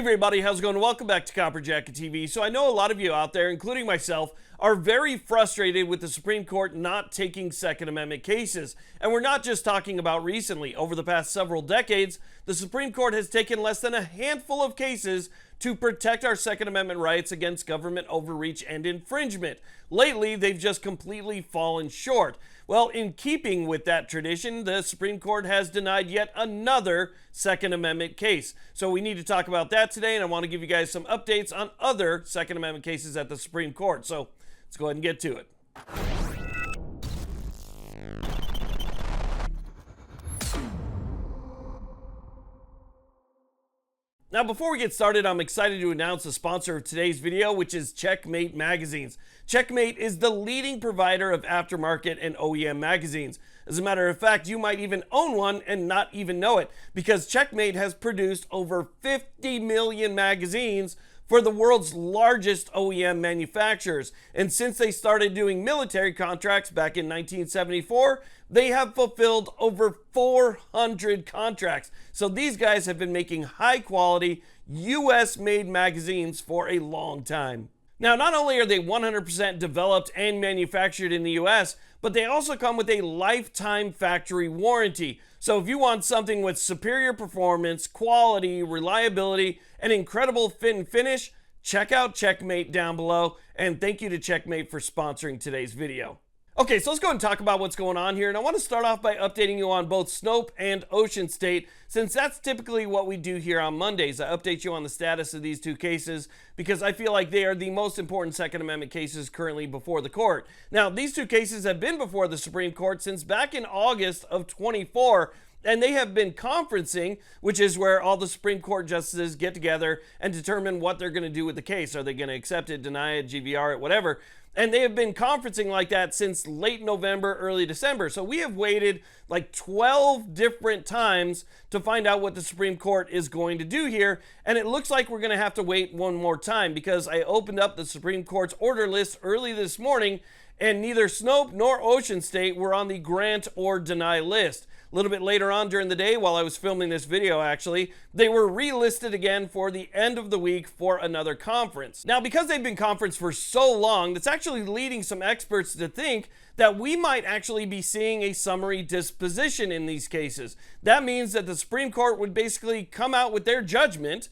everybody, how's it going? Welcome back to Copper Jacket TV. So I know a lot of you out there, including myself, are very frustrated with the Supreme Court not taking Second Amendment cases. And we're not just talking about recently. Over the past several decades, the Supreme Court has taken less than a handful of cases to protect our Second Amendment rights against government overreach and infringement. Lately, they've just completely fallen short. Well, in keeping with that tradition, the Supreme Court has denied yet another Second Amendment case. So we need to talk about that today, and I want to give you guys some updates on other Second Amendment cases at the Supreme Court. So let's go ahead and get to it. Now, before we get started, I'm excited to announce the sponsor of today's video, which is Checkmate magazines. Checkmate is the leading provider of aftermarket and OEM magazines. As a matter of fact, you might even own one and not even know it, because Checkmate has produced over 50 million magazines for the world's largest OEM manufacturers. And since they started doing military contracts back in 1974, they have fulfilled over 400 contracts. So these guys have been making high quality US made magazines for a long time. Now, not only are they 100% developed and manufactured in the US, but they also come with a lifetime factory warranty. So if you want something with superior performance, quality, reliability, and incredible fit and finish, check out Checkmate down below. And thank you to Checkmate for sponsoring today's video. Okay, so let's go and talk about what's going on here. And I want to start off by updating you on both Snope and Ocean State, since that's typically what we do here on Mondays. I update you on the status of these two cases because I feel like they are the most important Second Amendment cases currently before the court. Now, these two cases have been before the Supreme Court since back in August of 24, and they have been conferencing, which is where all the Supreme Court justices get together and determine what they're going to do with the case. Are they going to accept it, deny it, GVR it, whatever? And they have been conferencing like that since late November, early December. So we have waited like 12 different times to find out what the Supreme Court is going to do here. And it looks like we're going to have to wait one more time, because I opened up the Supreme Court's order list early this morning, and neither Snope nor Ocean State were on the grant or deny list. A little bit later on during the day, while I was filming this video actually, they were relisted again for the end of the week for another conference. Now, because they've been conferenced for so long, that's actually leading some experts to think that we might actually be seeing a summary disposition in these cases. That means that the Supreme Court would basically come out with their judgment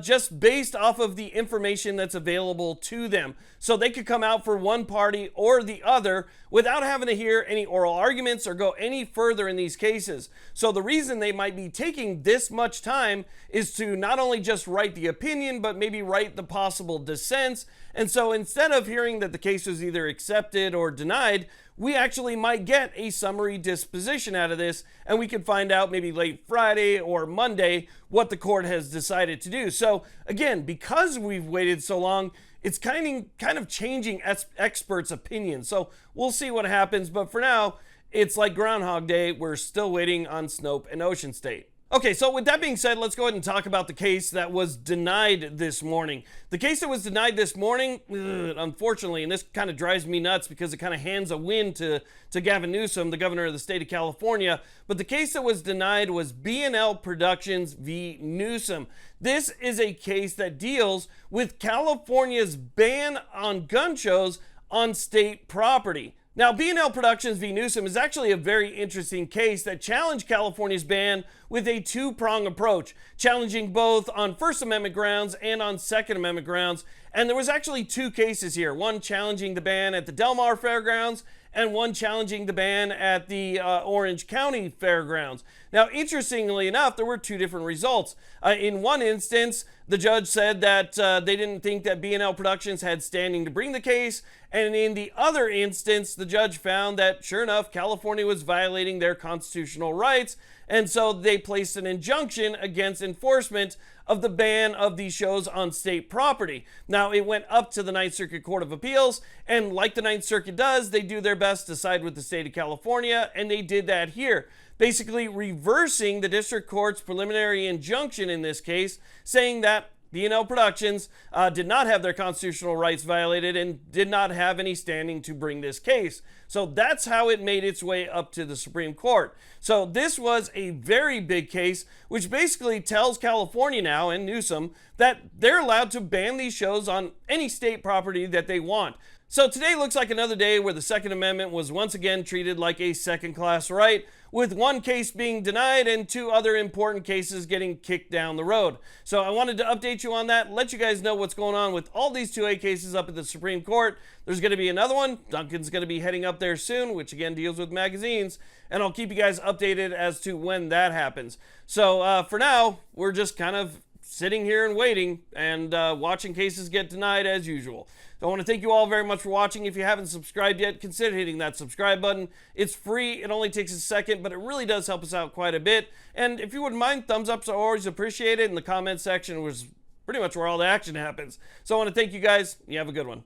just based off of the information that's available to them. So they could come out for one party or the other without having to hear any oral arguments or go any further in these cases. So the reason they might be taking this much time is to not only just write the opinion, but maybe write the possible dissents. And so instead of hearing that the case was either accepted or denied, we actually might get a summary disposition out of this, and we could find out maybe late Friday or Monday what the court has decided to do. So again, because we've waited so long, it's kind of changing experts' opinions. So we'll see what happens, but for now, it's like Groundhog Day. We're still waiting on Snope and Ocean State. Okay, so with that being said, let's go ahead and talk about the case that was denied this morning. The case that was denied this morning, unfortunately, and this kind of drives me nuts because it kind of hands a win to Gavin Newsom, the governor of the state of California, but the case that was denied was B&L Productions v. Newsom. This is a case that deals with California's ban on gun shows on state property. Now, B&L Productions v. Newsom is actually a very interesting case that challenged California's ban with a two-prong approach, challenging both on First Amendment grounds and on Second Amendment grounds. And there was actually two cases here, one challenging the ban at the Del Mar Fairgrounds and one challenging the ban at the Orange County Fairgrounds. Now, interestingly enough, there were two different results. In one instance, the judge said that they didn't think that B&L Productions had standing to bring the case. And in the other instance, the judge found that, sure enough, California was violating their constitutional rights. And so they placed an injunction against enforcement of the ban of these shows on state property. Now, it went up to the Ninth Circuit Court of Appeals, and like the Ninth Circuit does, they do their best to side with the state of California, and they did that here, basically reversing the district court's preliminary injunction in this case, saying that B&L Productions did not have their constitutional rights violated and did not have any standing to bring this case. So that's how it made its way up to the Supreme Court. So this was a very big case, which basically tells California now and Newsom that they're allowed to ban these shows on any state property that they want. So today looks like another day where the Second Amendment was once again treated like a second-class right, with one case being denied and two other important cases getting kicked down the road. So I wanted to update you on that, let you guys know what's going on with all these 2A cases up at the Supreme Court. There's going to be another one. Duncan's going to be heading up there soon, which again deals with magazines, and I'll keep you guys updated as to when that happens. So for now, we're just kind of sitting here and waiting and watching cases get denied as usual. So I want to thank you all very much for watching. If you haven't subscribed yet, consider hitting that subscribe button. It's free. It only takes a second, but it really does help us out quite a bit. And if you wouldn't mind, thumbs ups are always appreciated. In the comment section was pretty much where all the action happens. So I want to thank you guys. You have a good one.